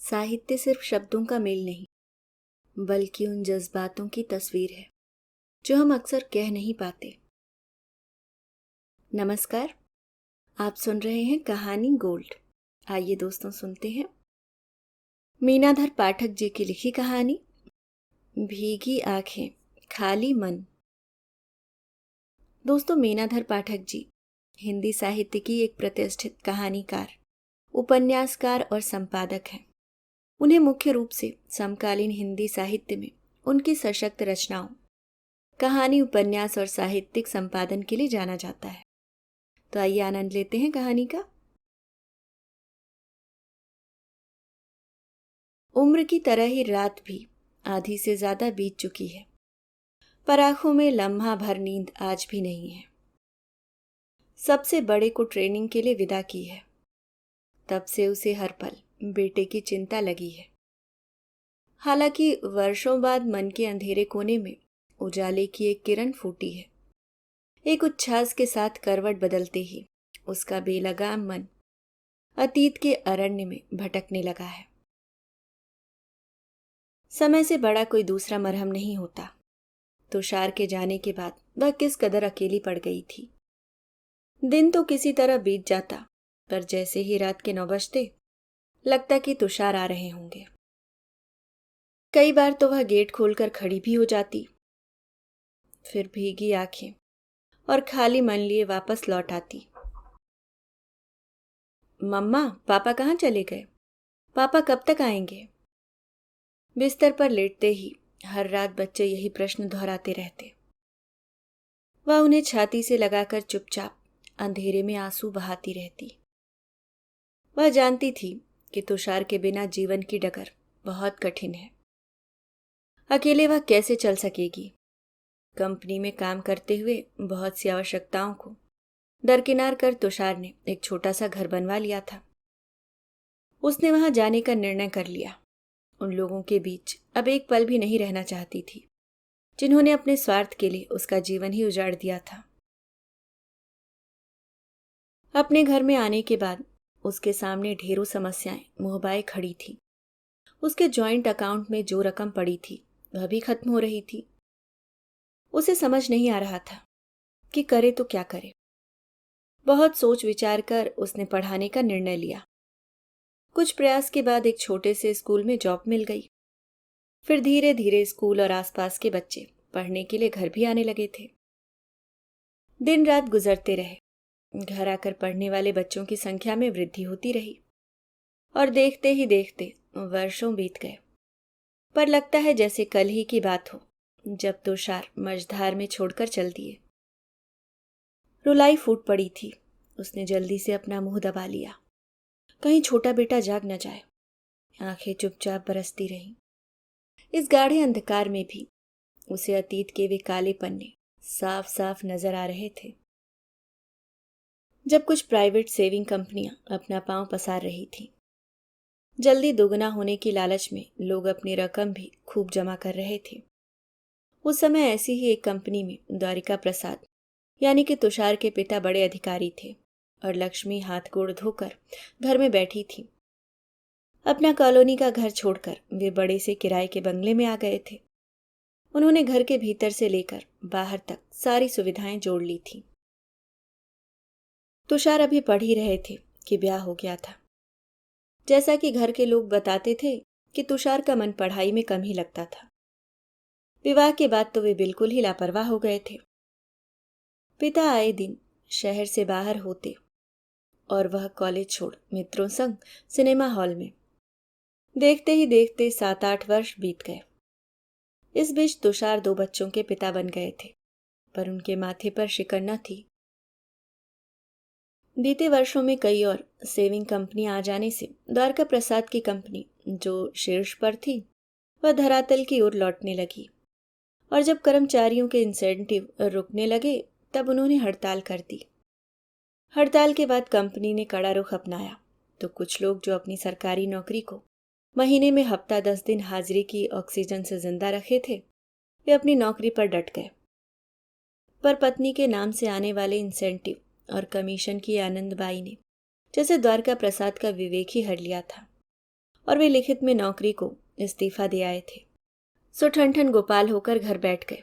साहित्य सिर्फ शब्दों का मेल नहीं, बल्कि उन जज्बातों की तस्वीर है जो हम अक्सर कह नहीं पाते। नमस्कार, आप सुन रहे हैं कहानी गोल्ड। आइए दोस्तों, सुनते हैं मीनाधर पाठक जी की लिखी कहानी भीगी आंखें खाली मन। दोस्तों, मीनाधर पाठक जी हिंदी साहित्य की एक प्रतिष्ठित कहानीकार, उपन्यासकार और संपादक हैं। उन्हें मुख्य रूप से समकालीन हिंदी साहित्य में उनकी सशक्त रचनाओं, कहानी, उपन्यास और साहित्यिक संपादन के लिए जाना जाता है। तो आइए आनंद लेते हैं कहानी का। उम्र की तरह ही रात भी आधी से ज्यादा बीत चुकी है, पर आंखों में लम्हा भर नींद आज भी नहीं है। सबसे बड़े को ट्रेनिंग के लिए विदा की है, तब से उसे हर पल बेटे की चिंता लगी है। हालांकि वर्षों बाद मन के अंधेरे कोने में उजाले की एक किरण फूटी है। एक उच्छ्वास के साथ करवट बदलते ही उसका बेलगाम मन अतीत के अरण्य में भटकने लगा है। समय से बड़ा कोई दूसरा मरहम नहीं होता। तुषार के जाने के बाद वह किस कदर अकेली पड़ गई थी। दिन तो किसी तरह बीत जाता, पर जैसे ही रात के 9 बजते लगता कि तुषार आ रहे होंगे। कई बार तो वह गेट खोलकर खड़ी भी हो जाती, फिर भीगी आंखें और खाली मन लिए वापस लौट आती। मम्मा, पापा कहाँ चले गए? पापा कब तक आएंगे? बिस्तर पर लेटते ही हर रात बच्चे यही प्रश्न दोहराते रहते। वह उन्हें छाती से लगाकर चुपचाप अंधेरे में आंसू बहाती रहती। वह जानती थी कि तुषार के बिना जीवन की डगर बहुत कठिन है। अकेले वह कैसे चल सकेगी? कंपनी में काम करते हुए बहुत सी आवश्यकताओं को दरकिनार कर तुषार ने एक छोटा सा घर बनवा लिया था। उसने वहां जाने का निर्णय कर लिया। उन लोगों के बीच अब एक पल भी नहीं रहना चाहती थी जिन्होंने अपने स्वार्थ के लिए उसका जीवन ही उजाड़ दिया था। अपने घर में आने के बाद उसके सामने ढेरों समस्याएं मुहबाए खड़ी थी। उसके जॉइंट अकाउंट में जो रकम पड़ी थी वह भी खत्म हो रही थी। उसे समझ नहीं आ रहा था कि करे तो क्या करे। बहुत सोच विचार कर उसने पढ़ाने का निर्णय लिया। कुछ प्रयास के बाद एक छोटे से स्कूल में जॉब मिल गई। फिर धीरे धीरे स्कूल और आसपास के बच्चे पढ़ने के लिए घर भी आने लगे थे। दिन रात गुजरते रहे। घर आकर पढ़ने वाले बच्चों की संख्या में वृद्धि होती रही और देखते ही देखते वर्षों बीत गए। पर लगता है जैसे कल ही की बात हो जब तुषार मझधार में छोड़कर चल दिए। रुलाई फूट पड़ी थी। उसने जल्दी से अपना मुंह दबा लिया, कहीं छोटा बेटा जाग न जाए। आंखें चुपचाप बरसती रहीं। इस गाढ़े अंधकार में भी उसे अतीत के वे काले पन्ने साफ साफ नजर आ रहे थे। जब कुछ प्राइवेट सेविंग कंपनियां अपना पांव पसार रही थी, जल्दी दोगुना होने की लालच में लोग अपनी रकम भी खूब जमा कर रहे थे। उस समय ऐसी ही एक कंपनी में द्वारिका प्रसाद यानी कि तुषार के पिता बड़े अधिकारी थे और लक्ष्मी हाथ गोड़ धोकर घर में बैठी थी। अपना कॉलोनी का घर छोड़कर वे बड़े से किराए के बंगले में आ गए थे। उन्होंने घर के भीतर से लेकर बाहर तक सारी सुविधाएं जोड़ ली थी। तुषार अभी पढ़ ही रहे थे कि ब्याह हो गया था। जैसा कि घर के लोग बताते थे कि तुषार का मन पढ़ाई में कम ही लगता था। विवाह के बाद तो वे बिल्कुल ही लापरवाह हो गए थे। पिता आए दिन शहर से बाहर होते और वह कॉलेज छोड़ मित्रों संग सिनेमा हॉल में। देखते ही देखते 7-8 वर्ष बीत गए। इस बीच तुषार 2 बच्चों के पिता बन गए थे, पर उनके माथे पर शिकन न थी। बीते वर्षों में कई और सेविंग कंपनियां आ जाने से द्वारका प्रसाद की कंपनी जो शीर्ष पर थी वह धरातल की ओर लौटने लगी। और जब कर्मचारियों के इंसेंटिव रुकने लगे तब उन्होंने हड़ताल कर दी। हड़ताल के बाद कंपनी ने कड़ा रुख अपनाया तो कुछ लोग जो अपनी सरकारी नौकरी को महीने में हफ्ता 10 दिन हाजिरी की ऑक्सीजन से जिंदा रखे थे, वे अपनी नौकरी पर डट गए। पर पत्नी के नाम से आने वाले इंसेंटिव और कमीशन की आनंदबाई ने जैसे द्वारका प्रसाद का विवेक ही हर लिया था और वे लिखित में नौकरी को इस्तीफा दे आए थे। सो ठन ठन गोपाल होकर घर बैठ गए।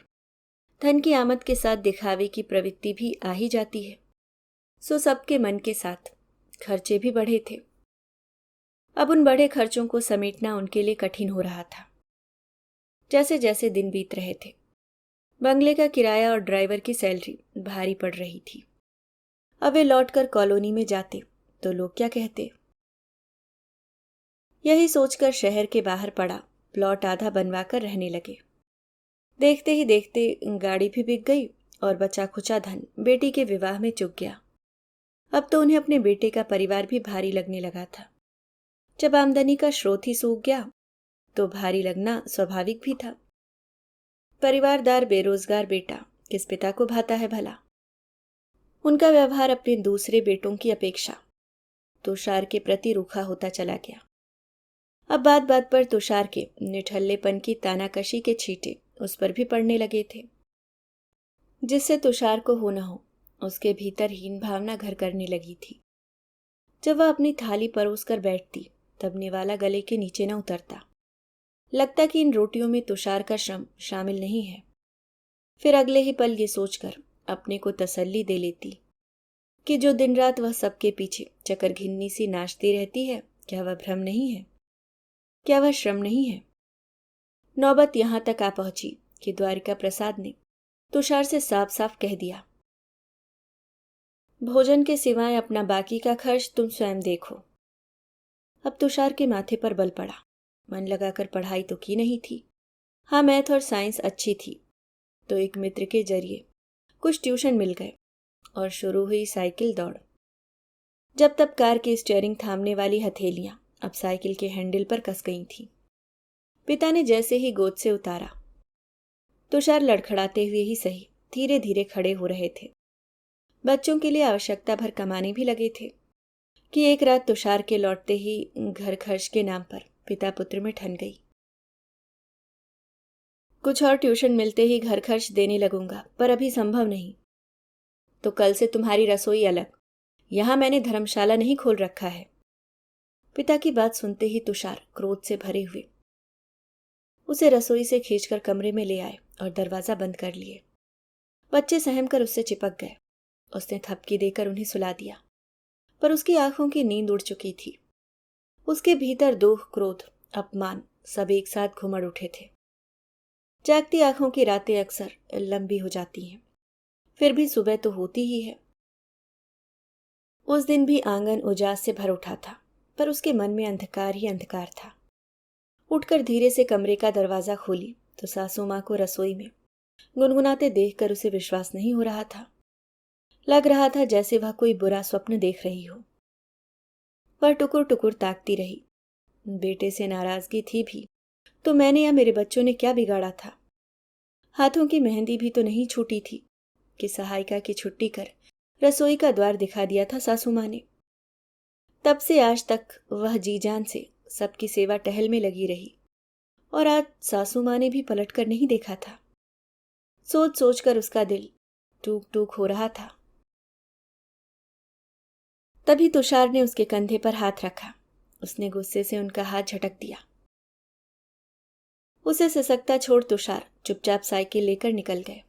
धन की आमद के साथ दिखावे की प्रवृत्ति भी आ ही जाती है। सो सबके मन के साथ खर्चे भी बढ़े थे। अब उन बड़े खर्चों को समेटना उनके लिए कठिन हो रहा था। जैसे जैसे दिन बीत रहे थे, बंगले का किराया और ड्राइवर की सैलरी भारी पड़ रही थी। अब वे लौटकर कॉलोनी में जाते तो लोग क्या कहते। यही सोचकर शहर के बाहर पड़ा प्लॉट आधा बनवाकर रहने लगे। देखते ही देखते गाड़ी भी बिक गई और बचा खुचा धन बेटी के विवाह में चुक गया। अब तो उन्हें अपने बेटे का परिवार भी भारी लगने लगा था। जब आमदनी का स्रोत ही सूख गया तो भारी लगना स्वाभाविक भी था। परिवारदार बेरोजगार बेटा किस पिता को भाता है भला। उनका व्यवहार अपने दूसरे बेटों की अपेक्षा तुषार के प्रति रूखा होता चला गया। अब बात बात पर तुषार के निठल्लेपन की तानाकशी के छींटे उस पर भी पड़ने लगे थे, जिससे तुषार को हो न हो उसके भीतर हीन भावना घर करने लगी थी। जब वह अपनी थाली परोस कर बैठती तब निवाला गले के नीचे न उतरता। लगता कि इन रोटियों में तुषार का श्रम शामिल नहीं है। फिर अगले ही पल ये सोचकर अपने को तसल्ली दे लेती कि जो दिन रात वह सबके पीछे चकर घिन्नी सी नाचती रहती है, क्या वह भ्रम नहीं है, क्या वह श्रम नहीं है। नौबत यहां तक आ पहुंची कि द्वारिका प्रसाद ने तुषार से साफ साफ कह दिया, भोजन के सिवाय अपना बाकी का खर्च तुम स्वयं देखो। अब तुषार के माथे पर बल पड़ा। मन लगाकर पढ़ाई तो की नहीं थी। हाँ, मैथ और साइंस अच्छी थी, तो एक मित्र के जरिए कुछ ट्यूशन मिल गए और शुरू हुई साइकिल दौड़। जब तब कार की स्टीयरिंग थामने वाली हथेलियां अब साइकिल के हैंडल पर कस गई थीं। पिता ने जैसे ही गोद से उतारा, तुषार लड़खड़ाते हुए ही सही धीरे धीरे खड़े हो रहे थे। बच्चों के लिए आवश्यकता भर कमाने भी लगे थे कि एक रात तुषार के लौटते ही घर खर्च के नाम पर पिता पुत्र में ठन गई। कुछ और ट्यूशन मिलते ही घर खर्च देने लगूंगा, पर अभी संभव नहीं। तो कल से तुम्हारी रसोई अलग, यहां मैंने धर्मशाला नहीं खोल रखा है। पिता की बात सुनते ही तुषार क्रोध से भरे हुए उसे रसोई से खींचकर कमरे में ले आए और दरवाजा बंद कर लिए। बच्चे सहम कर उससे चिपक गए। उसने थपकी देकर उन्हें सुला दिया, पर उसकी आंखों की नींद उड़ चुकी थी। उसके भीतर दुख, क्रोध, अपमान सब एक साथ घुमड़ उठे थे। जागती आंखों की रातें अक्सर लंबी हो जाती हैं, फिर भी सुबह तो होती ही है। उस दिन भी आंगन उजास से भर उठा था, पर उसके मन में अंधकार ही अंधकार था। उठकर धीरे से कमरे का दरवाजा खोली तो सासू माँ को रसोई में गुनगुनाते देखकर उसे विश्वास नहीं हो रहा था। लग रहा था जैसे वह कोई बुरा स्वप्न देख रही हो। वह टुकुर टुकुर ताकती रही। बेटे से नाराजगी थी भी तो मैंने या मेरे बच्चों ने क्या बिगाड़ा था। हाथों की मेहंदी भी तो नहीं छूटी थी कि सहायिका की छुट्टी कर रसोई का द्वार दिखा दिया था सासू माँ ने। तब से आज तक वह जी जान से सबकी सेवा टहल में लगी रही, और आज सासू माँ ने भी पलट कर नहीं देखा था। सोच सोचकर उसका दिल टूक टूक हो रहा था। तभी तुषार ने उसके कंधे पर हाथ रखा। उसने गुस्से से उनका हाथ झटक दिया। उसे सिसकता छोड़ तुषार चुपचाप साइकिल लेकर निकल गए।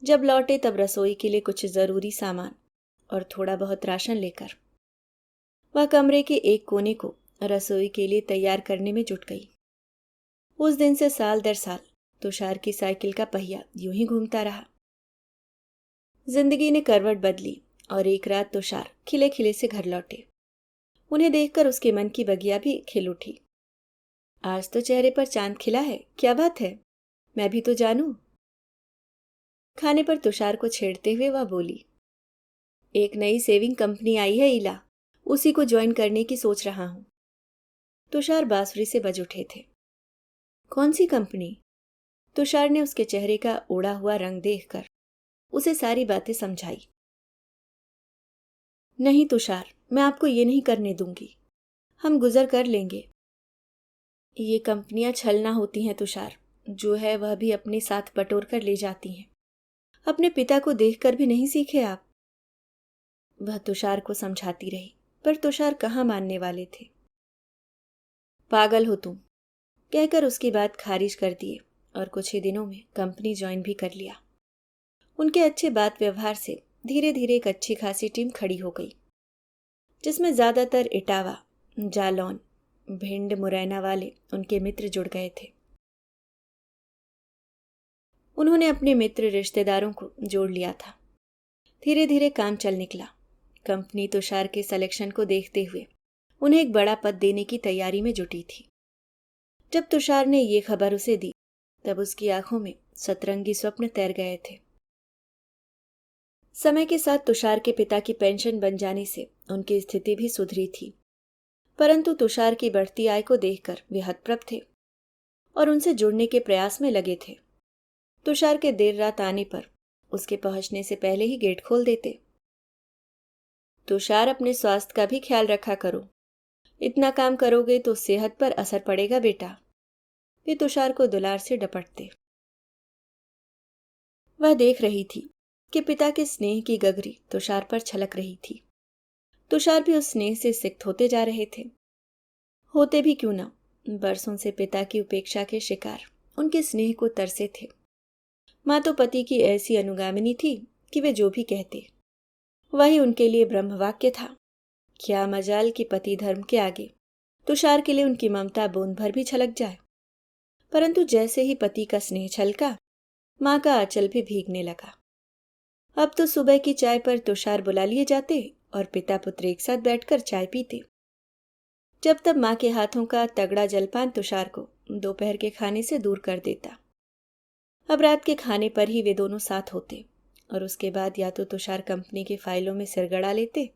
जब लौटे तब रसोई के लिए कुछ जरूरी सामान और थोड़ा बहुत राशन लेकर वह कमरे के एक कोने को रसोई के लिए तैयार करने में जुट गई। उस दिन से साल दर साल तुषार की साइकिल का पहिया यूं ही घूमता रहा। जिंदगी ने करवट बदली और एक रात तुषार खिले खिले से घर लौटे। उन्हें देखकर उसके मन की बगिया भी खिल उठी। आज तो चेहरे पर चांद खिला है, क्या बात है, मैं भी तो जानूं। खाने पर तुषार को छेड़ते हुए वह बोली, एक नई सेविंग कंपनी आई है इला, उसी को ज्वाइन करने की सोच रहा हूं। तुषार बांसुरी से बज उठे थे। कौन सी कंपनी? तुषार ने उसके चेहरे का उड़ा हुआ रंग देखकर उसे सारी बातें समझाई। नहीं तुषार, मैं आपको ये नहीं करने दूंगी, हम गुजर कर लेंगे। ये कंपनियां छलना होती हैं तुषार, जो है वह भी अपने साथ बटोर कर ले जाती हैं। अपने पिता को देखकर भी नहीं सीखे आप? वह तुषार को समझाती रही, पर तुषार कहाँ मानने वाले थे। पागल हो तुम, कहकर उसकी बात खारिज कर दिए और कुछ ही दिनों में कंपनी ज्वाइन भी कर लिया। उनके अच्छे बात व्यवहार से धीरे धीरे एक अच्छी खासी टीम खड़ी हो गई, जिसमें ज्यादातर इटावा, जालौन, भिंड, मुरैना वाले उनके मित्र जुड़ गए थे। उन्होंने अपने मित्र रिश्तेदारों को जोड़ लिया था। धीरे धीरे काम चल निकला। कंपनी तुषार के सिलेक्शन को देखते हुए उन्हें एक बड़ा पद देने की तैयारी में जुटी थी। जब तुषार ने ये खबर उसे दी, तब उसकी आंखों में सतरंगी स्वप्न तैर गए थे। समय के साथ तुषार के पिता की पेंशन बन जाने से उनकी स्थिति भी सुधरी थी, परंतु तुषार की बढ़ती आय को देखकर वे हतप्रभ थे और उनसे जुड़ने के प्रयास में लगे थे। तुषार के देर रात आने पर उसके पहुंचने से पहले ही गेट खोल देते। तुषार, अपने स्वास्थ्य का भी ख्याल रखा करो, इतना काम करोगे तो सेहत पर असर पड़ेगा बेटा। वे तुषार को दुलार से डपटते। वह देख रही थी कि पिता के स्नेह की गगरी तुषार पर छलक रही थी। तुषार भी उस स्नेह से सिक्त होते जा रहे थे। होते भी क्यों ना, बरसों से पिता की उपेक्षा के शिकार उनके स्नेह को तरसे थे। माँ तो पति की ऐसी अनुगामिनी थी कि वे जो भी कहते वही उनके लिए ब्रह्मवाक्य था। क्या मजाल कि पति धर्म के आगे तुषार के लिए उनकी ममता बूंद भर भी छलक जाए। परंतु जैसे ही पति का स्नेह छलका, माँ का आंचल भी भीगने लगा। अब तो सुबह की चाय पर तुषार बुला लिए जाते और पिता पुत्र एक साथ बैठकर चाय पीते। जब तब माँ के हाथों का तगड़ा जलपान तुषार को दोपहर के खाने से दूर कर देता। अब रात के खाने पर ही वे दोनों साथ होते और उसके बाद या तो तुषार कंपनी की फाइलों में सिरगड़ा लेते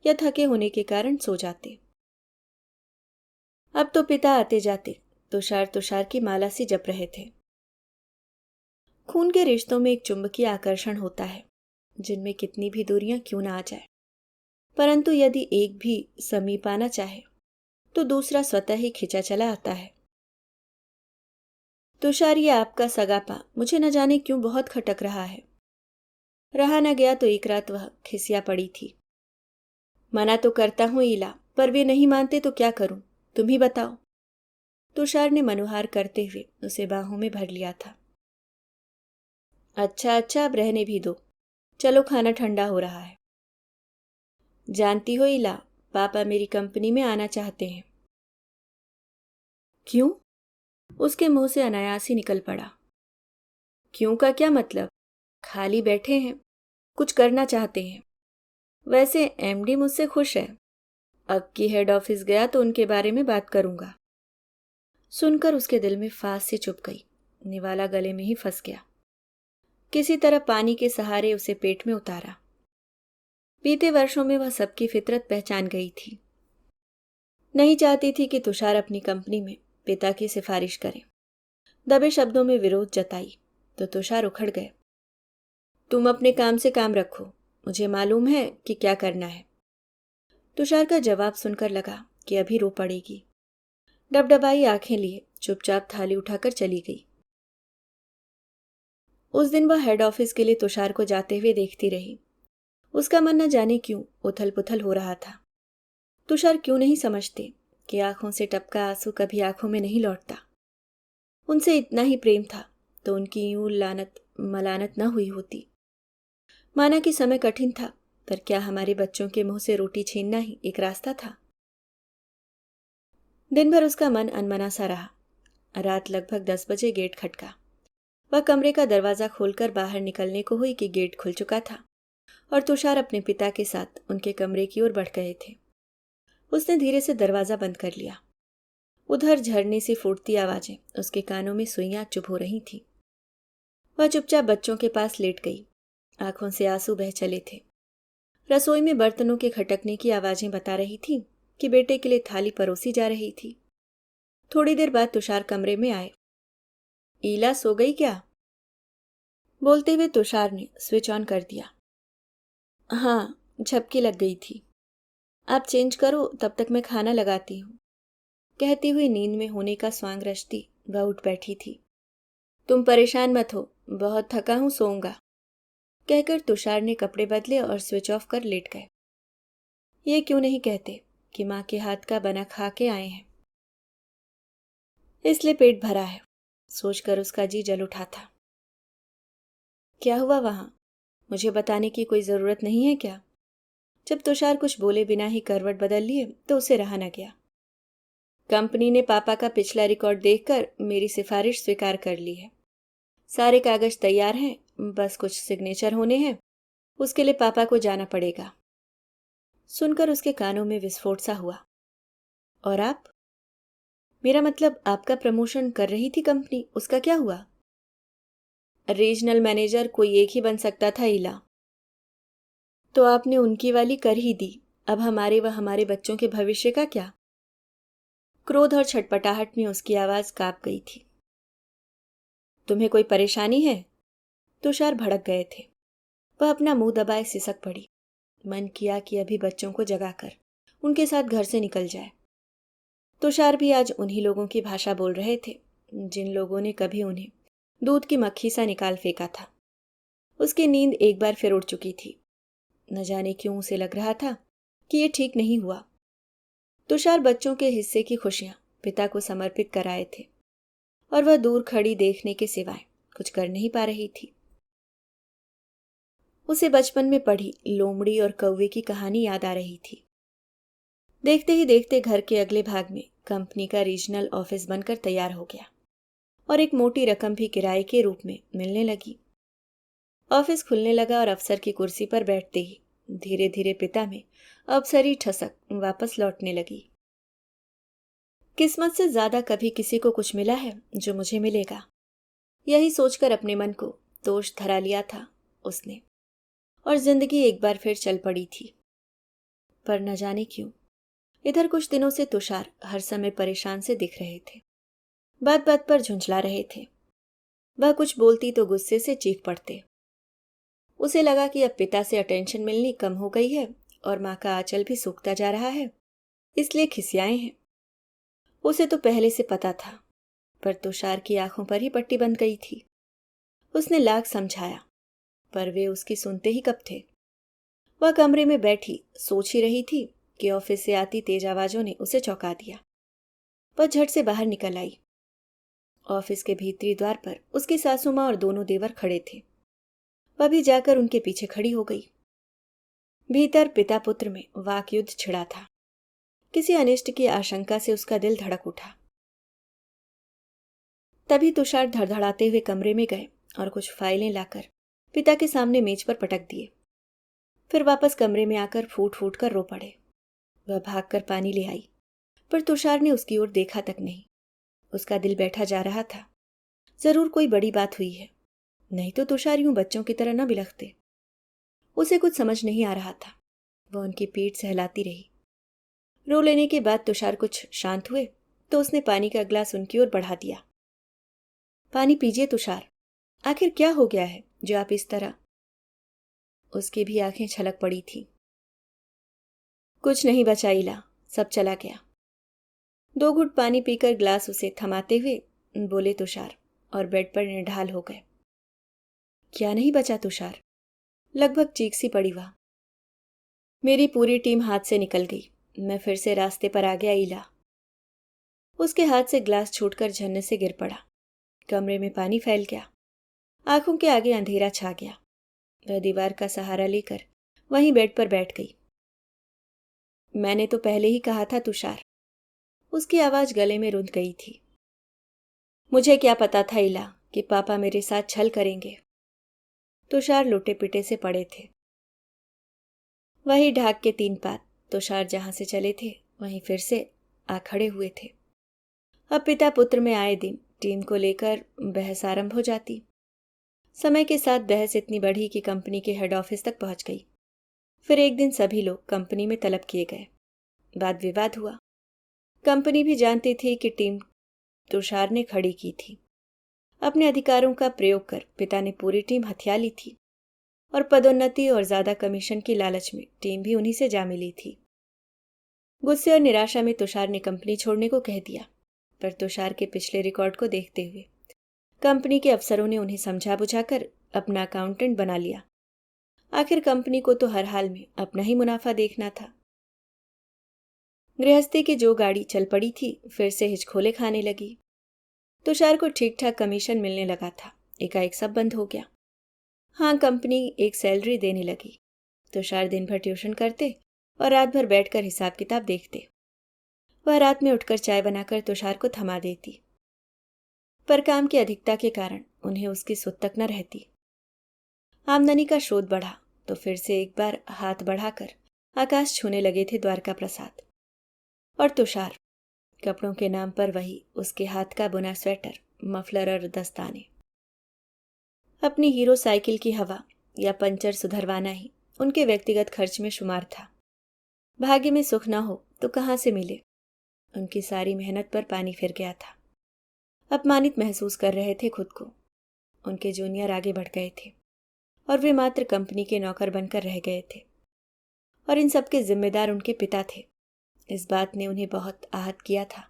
या थके होने के कारण सो जाते। अब तो पिता आते जाते तुषार की माला सी जप रहे थे। खून के रिश्तों में एक चुंबकीय आकर्षण होता है, जिनमें कितनी भी दूरियां क्यों ना आ जाए, परंतु यदि एक भी समीप आना चाहे तो दूसरा स्वतः ही खिंचा चला आता है। तुषार, ये आपका सगापा मुझे न जाने क्यों बहुत खटक रहा है। रहा न गया तो एक रात वह खिसिया पड़ी थी। मना तो करता हूं ईला, पर वे नहीं मानते तो क्या करूं, तुम ही बताओ। तुषार ने मनुहार करते हुए उसे बाहों में भर लिया था। अच्छा अच्छा, अब रहने भी दो, चलो खाना ठंडा हो रहा है। जानती हो ईला, पापा मेरी कंपनी में आना चाहते हैं। क्यों? उसके मुंह से अनायास ही निकल पड़ा। क्यों का क्या मतलब? खाली बैठे हैं, कुछ करना चाहते हैं। वैसे एमडी मुझसे खुश है। अब की हेड ऑफिस गया तो उनके बारे में बात करूंगा। सुनकर उसके दिल में फांस सी चुभ गई। निवाला गले में ही फंस गया। किसी तरह पानी के सहारे उसे पेट में उतारा। बीते वर्षों में वह सबकी फितरत पहचान गई थी। नहीं चाहती थी कि तुषार अपनी कंपनी में पिता की सिफारिश करे। दबे शब्दों में विरोध जताई तो तुषार उखड़ गए। तुम अपने काम से काम रखो, मुझे मालूम है कि क्या करना है। तुषार का जवाब सुनकर लगा कि अभी रो पड़ेगी। डबडबाई आंखें लिए चुपचाप थाली उठाकर चली गई। उस दिन वह हेड ऑफिस के लिए तुषार को जाते हुए देखती रही। उसका मन न जाने क्यों उथल पुथल हो रहा था। तुषार क्यों नहीं समझते कि आंखों से टपका आंसू कभी आंखों में नहीं लौटता। उनसे इतना ही प्रेम था तो उनकी यूं लानत मलानत न हुई होती। माना कि समय कठिन था, पर क्या हमारे बच्चों के मुंह से रोटी छीनना ही एक रास्ता था? दिन भर उसका मन अनमना सा रहा। रात लगभग 10 बजे गेट खटका। वह कमरे का दरवाजा खोलकर बाहर निकलने को हुई कि गेट खुल चुका था और तुषार अपने पिता के साथ उनके कमरे की ओर बढ़ गए थे। उसने धीरे से दरवाजा बंद कर लिया। उधर झरने से फूटती आवाजें उसके कानों में सुइयां चुभ हो रही थी। वह चुपचाप बच्चों के पास लेट गई। आंखों से आंसू बह चले थे। रसोई में बर्तनों के खटकने की आवाजें बता रही थी कि बेटे के लिए थाली परोसी जा रही थी। थोड़ी देर बाद तुषार कमरे में आए। ईला सो गई क्या? बोलते हुए तुषार ने स्विच ऑन कर दिया। हाँ, झपकी लग गई थी। आप चेंज करो, तब तक मैं खाना लगाती हूँ। कहती हुई नींद में होने का स्वांग रचती वह उठ बैठी थी। तुम परेशान मत हो, बहुत थका हूं, सोऊंगा, कहकर तुषार ने कपड़े बदले और स्विच ऑफ कर लेट गए। ये क्यों नहीं कहते कि माँ के हाथ का बना खा के आए हैं। इसलिए पेट भरा है, सोचकर उसका जी जल उठा था। क्या हुआ वहां? मुझे बताने की कोई जरूरत नहीं है क्या? जब तुषार कुछ बोले बिना ही करवट बदल लिए तो उसे रहा न गया। कंपनी ने पापा का पिछला रिकॉर्ड देखकर मेरी सिफारिश स्वीकार कर ली है। सारे कागज तैयार हैं, बस कुछ सिग्नेचर होने हैं। उसके लिए पापा को जाना पड़ेगा। सुनकर उसके कानों में विस्फोट सा हुआ। और आप? मेरा मतलब आपका प्रमोशन कर रही थी कंपनी, उसका क्या हुआ? रीजनल मैनेजर कोई एक ही बन सकता था इला। तो आपने उनकी वाली कर ही दी, अब हमारे व हमारे बच्चों के भविष्य का क्या? क्रोध और छटपटाहट में उसकी आवाज कांप गई थी। तुम्हें कोई परेशानी है? तुषार भड़क गए थे। वह अपना मुंह दबाए सिसक पड़ी। मन किया कि अभी बच्चों को जगाकर उनके साथ घर से निकल जाए। तुषार भी आज उन्हीं लोगों की भाषा बोल रहे थे जिन लोगों ने कभी उन्हें दूध की मक्खी सा निकाल फेंका था। उसकी नींद एक बार फिर उड़ चुकी थी। न जाने क्यों उसे लग रहा था कि ये ठीक नहीं हुआ। तुषार बच्चों के हिस्से की खुशियां पिता को समर्पित कराए थे और वह दूर खड़ी देखने के सिवाय कुछ कर नहीं पा रही थी। उसे बचपन में पढ़ी लोमड़ी और कौवे की कहानी याद आ रही थी। देखते ही देखते घर के अगले भाग में कंपनी का रीजनल ऑफिस बनकर तैयार हो गया और एक मोटी रकम भी किराए के रूप में मिलने लगी। ऑफिस खुलने लगा और अफसर की कुर्सी पर बैठते ही धीरे धीरे पिता में अफसरी ठसक वापस लौटने लगी। किस्मत से ज्यादा कभी किसी को कुछ मिला है जो मुझे मिलेगा, यही सोचकर अपने मन को दोष धरा लिया था उसने, और जिंदगी एक बार फिर चल पड़ी थी। पर न जाने क्यों इधर कुछ दिनों से तुषार हर समय परेशान से दिख रहे थे। बात बात पर झुंझला रहे थे। वह कुछ बोलती तो गुस्से से चीख पड़ते। उसे लगा कि अब पिता से अटेंशन मिलनी कम हो गई है और माँ का आंचल भी सूखता जा रहा है, इसलिए खिसियाए हैं। उसे तो पहले से पता था, पर तुषार की आंखों पर ही पट्टी बंध गई थी। उसने लाख समझाया, पर वे उसकी सुनते ही कब थे। वह कमरे में बैठी सोच ही रही थी कि ऑफिस से आती तेज आवाजों ने उसे चौंका दिया। वह झट से बाहर निकल आई। ऑफिस के भीतरी द्वार पर उसकी सासू माँ और दोनों देवर खड़े थे। वह भी जाकर उनके पीछे खड़ी हो गई। भीतर पिता पुत्र में वाक युद्ध छिड़ा था। किसी अनिष्ट की आशंका से उसका दिल धड़क उठा। तभी तुषार धड़धड़ाते हुए कमरे में गए और कुछ फाइलें लाकर पिता के सामने मेज पर पटक दिए। फिर वापस कमरे में आकर फूट फूट कर रो पड़े। वह भागकर पानी ले आई, पर तुषार ने उसकी ओर देखा तक नहीं। उसका दिल बैठा जा रहा था। जरूर कोई बड़ी बात हुई है, नहीं तो तुषार यूं बच्चों की तरह न बिलखते। उसे कुछ समझ नहीं आ रहा था। वह उनकी पीठ सहलाती रही। रो लेने के बाद तुषार कुछ शांत हुए तो उसने पानी का गिलास उनकी ओर बढ़ा दिया। पानी पीजिए तुषार, आखिर क्या हो गया है जो आप इस तरह? उसकी भी आंखें छलक पड़ी थी। कुछ नहीं बचा इला, सब चला गया। 2 घूंट पानी पीकर गिलास उसे थमाते हुए बोले तुषार और बेड पर निढाल हो गए। क्या नहीं बचा तुषार? लगभग चीख सी पड़ी वह। मेरी पूरी टीम हाथ से निकल गई। मैं फिर से रास्ते पर आ गया इला। उसके हाथ से गिलास छूटकर झरने से गिर पड़ा। कमरे में पानी फैल गया। आंखों के आगे अंधेरा छा गया। वह दीवार का सहारा लेकर वहीं बेड पर बैठ गई। मैंने तो पहले ही कहा था तुषार। उसकी आवाज गले में रुंध गई थी। मुझे क्या पता था इला कि पापा मेरे साथ छल करेंगे। तुषार लुटे पिटे से पड़े थे। वही ढाक के 3 पात तुषार जहां से चले थे वहीं फिर से आ खड़े हुए थे। अब पिता पुत्र में आए दिन टीम को लेकर बहस आरंभ हो जाती। समय के साथ बहस इतनी बढ़ी कि कंपनी के हेड ऑफिस तक पहुंच गई। फिर एक दिन सभी लोग कंपनी में तलब किए गए। वाद विवाद हुआ। कंपनी भी जानती थी कि टीम तुषार ने खड़ी की थी। अपने अधिकारों का प्रयोग कर पिता ने पूरी टीम हथिया ली थी और पदोन्नति और ज्यादा कमीशन की लालच में टीम भी उन्हीं से जा मिली थी। गुस्से और निराशा में तुषार ने कंपनी छोड़ने को कह दिया, पर तुषार के पिछले रिकॉर्ड को देखते हुए कंपनी के अफसरों ने उन्हें समझा बुझाकर अपना अकाउंटेंट बना लिया। आखिर कंपनी को तो हर हाल में अपना ही मुनाफा देखना था। गृहस्थी की जो गाड़ी चल पड़ी थी फिर से हिचकोले खाने लगी। तुषार को ठीक ठाक कमीशन मिलने लगा था। एकाएक सब बंद हो गया। हाँ, कंपनी एक सैलरी देने लगी। तुषार दिन भर ट्यूशन करते और रात भर बैठकर हिसाब किताब देखते। वह रात में उठकर चाय बनाकर तुषार को थमा देती, पर काम की अधिकता के कारण उन्हें उसकी सुध तक न रहती। आमदनी का स्रोत बढ़ा तो फिर से एक बार हाथ बढ़ाकर आकाश छूने लगे थे द्वारका प्रसाद। और तुषार, कपड़ों के नाम पर वही उसके हाथ का बुना स्वेटर, मफलर और दस्ताने। अपनी हीरो साइकिल की हवा या पंचर सुधरवाना ही उनके व्यक्तिगत खर्च में शुमार था। भाग्य में सुख न हो तो कहाँ से मिले। उनकी सारी मेहनत पर पानी फिर गया था। अपमानित महसूस कर रहे थे खुद को। उनके जूनियर आगे बढ़ गए थे और वे मात्र कंपनी के नौकर बनकर रह गए थे, और इन सब के जिम्मेदार उनके पिता थे। इस बात ने उन्हें बहुत आहत किया था।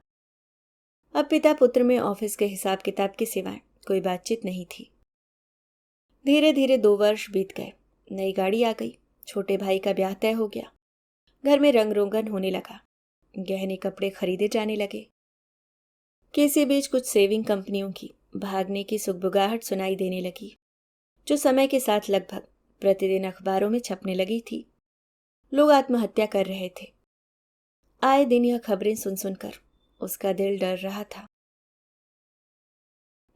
अब पिता पुत्र में ऑफिस के हिसाब किताब के सिवाय कोई बातचीत नहीं थी। धीरे धीरे 2 वर्ष बीत गए। नई गाड़ी आ गई, छोटे भाई का ब्याह तय हो गया, घर में रंग रोगन होने लगा, गहने कपड़े खरीदे जाने लगे। किसी बीच कुछ सेविंग कंपनियों की भागने की सुगबुगाहट सुनाई देने लगी, जो समय के साथ लगभग प्रतिदिन अखबारों में छपने लगी थी। लोग आत्महत्या कर रहे थे। आए दिन यह खबरें सुन सुनकर उसका दिल डर रहा था।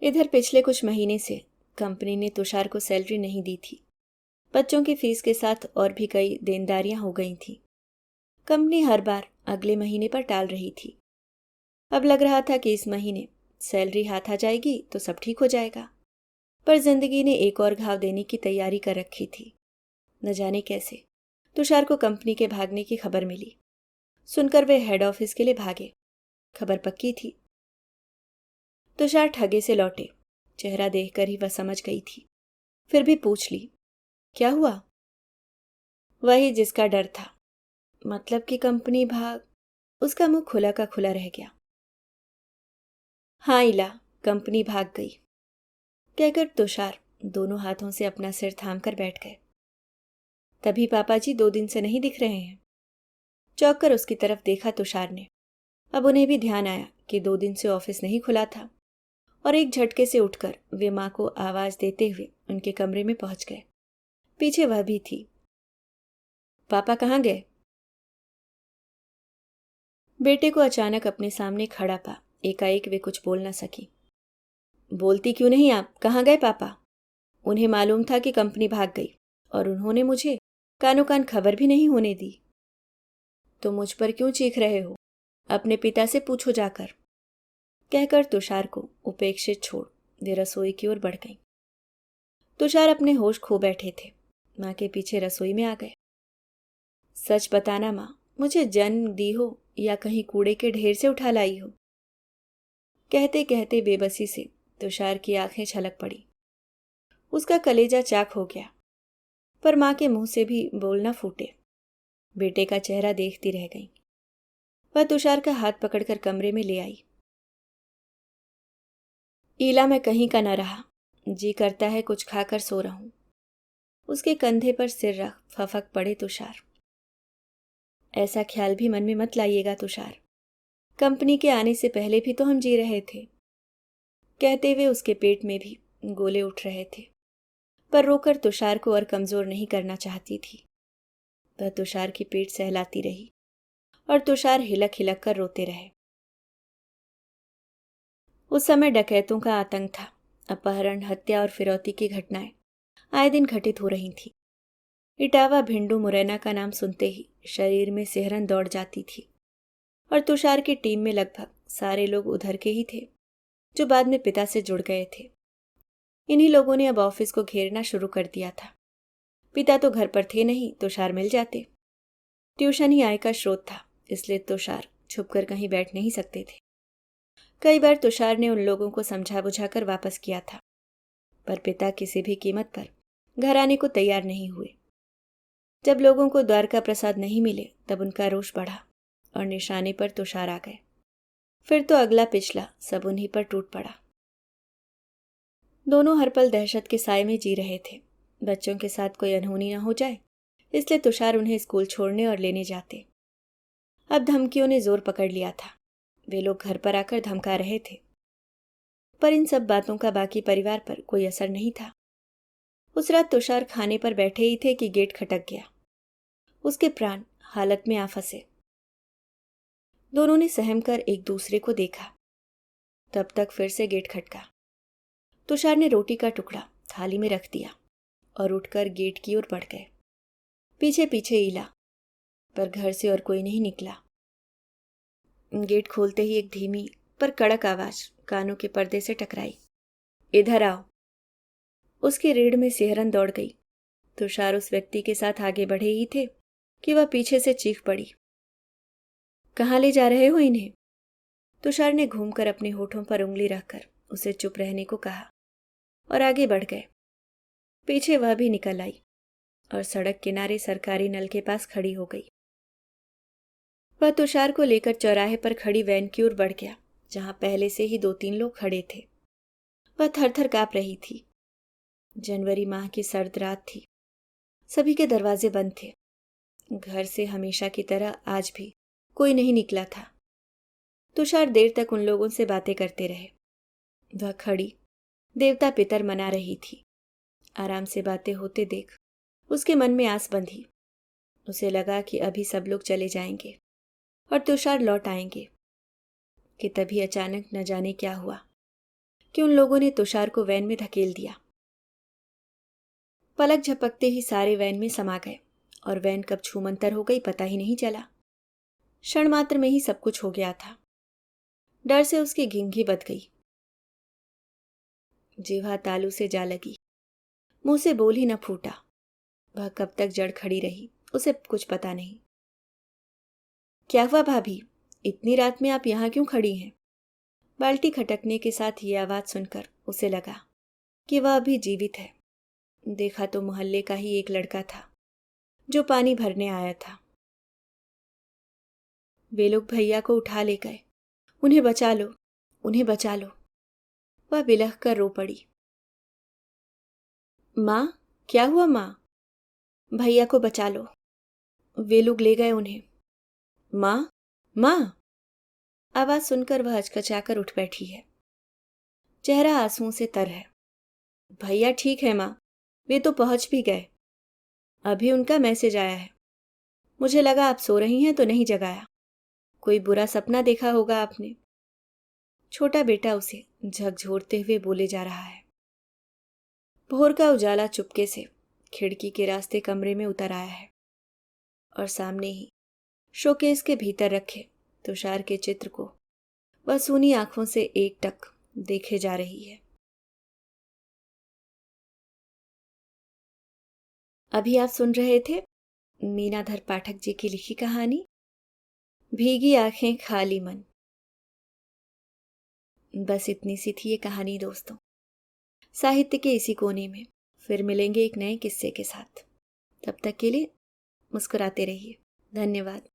इधर पिछले कुछ महीने से कंपनी ने तुषार को सैलरी नहीं दी थी। बच्चों की फीस के साथ और भी कई देनदारियां हो गई थीं। कंपनी हर बार अगले महीने पर टाल रही थी। अब लग रहा था कि इस महीने सैलरी हाथ आ जाएगी तो सब ठीक हो जाएगा, पर जिंदगी ने एक और घाव देने की तैयारी कर रखी थी। न जाने कैसे तुषार को कंपनी के भागने की खबर मिली। सुनकर वे हेड ऑफिस के लिए भागे। खबर पक्की थी। तुषार ठगे से लौटे। चेहरा देखकर ही वह समझ गई थी, फिर भी पूछ ली, क्या हुआ? वही जिसका डर था, मतलब कि कंपनी भाग। उसका मुंह खुला का खुला रह गया। हाँ इला, कंपनी भाग गई, कहकर तुषार दोनों हाथों से अपना सिर थाम कर बैठ गए। तभी पापा जी 2 दिन से नहीं दिख रहे हैं। चौंक कर उसकी तरफ देखा तुषार ने। अब उन्हें भी ध्यान आया कि 2 दिन से ऑफिस नहीं खुला था, और एक झटके से उठकर वे माँ को आवाज देते हुए उनके कमरे में पहुंच गए। पीछे वह भी थी। पापा कहाँ गए? बेटे को अचानक अपने सामने खड़ा पा एकाएक वे कुछ बोल न सकी। बोलती क्यों नहीं आप? कहाँ गए पापा? उन्हें मालूम था कि कंपनी भाग गई, और उन्होंने मुझे कानो कान खबर भी नहीं होने दी। तो मुझ पर क्यों चीख रहे हो? अपने पिता से पूछो जाकर, कहकर तुषार को उपेक्षित छोड़ वे रसोई की ओर बढ़ गईं। तुषार अपने होश खो बैठे थे। माँ के पीछे रसोई में आ गए। सच बताना माँ, मुझे जन्म दी हो या कहीं कूड़े के ढेर से उठा लाई हो? कहते कहते बेबसी से तुषार की आंखें छलक पड़ी। उसका कलेजा चाक हो गया, पर माँ के मुंह से भी बोल न फूटे। बेटे का चेहरा देखती रह गई। वह तुषार का हाथ पकड़कर कमरे में ले आई। ईला, मैं कहीं का न रहा, जी करता है कुछ खाकर सो रहूं। उसके कंधे पर सिर रख फफक पड़े तुषार। ऐसा ख्याल भी मन में मत लाइएगा तुषार, कंपनी के आने से पहले भी तो हम जी रहे थे। कहते हुए उसके पेट में भी गोले उठ रहे थे, पर रोकर तुषार को और कमजोर नहीं करना चाहती थी। वह तुषार की पीठ सहलाती रही और तुषार हिलक हिलक कर रोते रहे। उस समय डकैतों का आतंक था। अपहरण, हत्या और फिरौती की घटनाएं आए दिन घटित हो रही थी। इटावा, भिंडू, मुरैना का नाम सुनते ही शरीर में सिहरन दौड़ जाती थी, और तुषार की टीम में लगभग सारे लोग उधर के ही थे, जो बाद में पिता से जुड़ गए थे। इन्हीं लोगों ने अब ऑफिस को घेरना शुरू कर दिया था। पिता तो घर पर थे नहीं, तुषार मिल जाते। ट्यूशन ही आय का स्रोत था, इसलिए तुषार छुपकर कहीं बैठ नहीं सकते थे। कई बार तुषार ने उन लोगों को समझा बुझाकर वापस किया था, पर पिता किसी भी कीमत पर घर आने को तैयार नहीं हुए। जब लोगों को द्वारका प्रसाद नहीं मिले, तब उनका रोष बढ़ा और निशाने पर तुषार आ गए। फिर तो अगला पिछला सब उन्हीं पर टूट पड़ा। दोनों हर पल दहशत के साए में जी रहे थे। बच्चों के साथ कोई अनहोनी न हो जाए, इसलिए तुषार उन्हें स्कूल छोड़ने और लेने जाते। अब धमकियों ने जोर पकड़ लिया था। वे लोग घर पर आकर धमका रहे थे। पर इन सब बातों का बाकी परिवार पर कोई असर नहीं था। उस रात तुषार खाने पर बैठे ही थे कि गेट खटक गया। उसके प्राण हालत में आ फंसे। दोनों ने सहम कर एक दूसरे को देखा। तब तक फिर से गेट खटका। तुषार ने रोटी का टुकड़ा थाली में रख दिया और उठकर गेट की ओर बढ़ गए। पीछे पीछे ईला, पर घर से और कोई नहीं निकला। गेट खोलते ही एक धीमी पर कड़क आवाज कानों के पर्दे से टकराई। इधर आओ। उसकी रीढ़ में सिहरन दौड़ गई। तुषार उस व्यक्ति के साथ आगे बढ़े ही थे कि वह पीछे से चीख पड़ी। कहाँ ले जा रहे हो इन्हें? तुषार ने घूमकर अपने होठों पर उंगली रखकर उसे चुप रहने को कहा और आगे बढ़ गए। पीछे वह भी निकल आई और सड़क किनारे सरकारी नल के पास खड़ी हो गई। वह तुषार को लेकर चौराहे पर खड़ी वैन की ओर बढ़ गया, जहां पहले से ही 2-3 लोग खड़े थे। वह थर-थर कांप रही थी। जनवरी माह की सर्द रात थी। सभी के दरवाजे बंद थे। घर से हमेशा की तरह आज भी कोई नहीं निकला था। तुषार देर तक उन लोगों से बातें करते रहे। वह खड़ी देवता पितर मना रही थी। आराम से बातें होते देख उसके मन में आस बंधी। उसे लगा कि अभी सब लोग चले जाएंगे और तुषार लौट आएंगे कि तभी अचानक न जाने क्या हुआ कि उन लोगों ने तुषार को वैन में धकेल दिया। पलक झपकते ही सारे वैन में समा गए और वैन कब छूमंतर हो गई पता ही नहीं चला। क्षण मात्र में ही सब कुछ हो गया था। डर से उसकी घिंघी बध गई। जिह्वा तालू से जा लगी। मुंह से बोल ही न फूटा। वह कब तक जड़ खड़ी रही उसे कुछ पता नहीं। क्या हुआ भाभी, इतनी रात में आप यहां क्यों खड़ी हैं? बाल्टी खटकने के साथ ये आवाज सुनकर उसे लगा कि वह अभी जीवित है। देखा तो मोहल्ले का ही एक लड़का था जो पानी भरने आया था। वे लोग भैया को उठा ले गए। उन्हें बचा लो, उन्हें बचा लो। वह बिलख कर रो पड़ी। माँ, क्या हुआ माँ? भैया को बचा लो, वे लोग ले गए उन्हें। माँ, माँ। आवाज सुनकर वह हचकचाकर उठ बैठी है। चेहरा आंसुओं से तर है। भैया ठीक है माँ, वे तो पहुंच भी गए। अभी उनका मैसेज आया है। मुझे लगा आप सो रही हैं तो नहीं जगाया। कोई बुरा सपना देखा होगा आपने। छोटा बेटा उसे झकझोरते हुए बोले जा रहा है। भोर का उजाला चुपके से खिड़की के रास्ते कमरे में उतर आया है और सामने ही शोकेस के भीतर रखे तुषार के चित्र को वह सूनी आंखों से एकटक देखे जा रही है। अभी आप सुन रहे थे मीनाधर पाठक जी की लिखी कहानी भीगी आंखें खाली मन। बस इतनी सी थी ये कहानी दोस्तों। साहित्य के इसी कोने में फिर मिलेंगे एक नए किस्से के साथ। तब तक के लिए मुस्कुराते रहिए। धन्यवाद।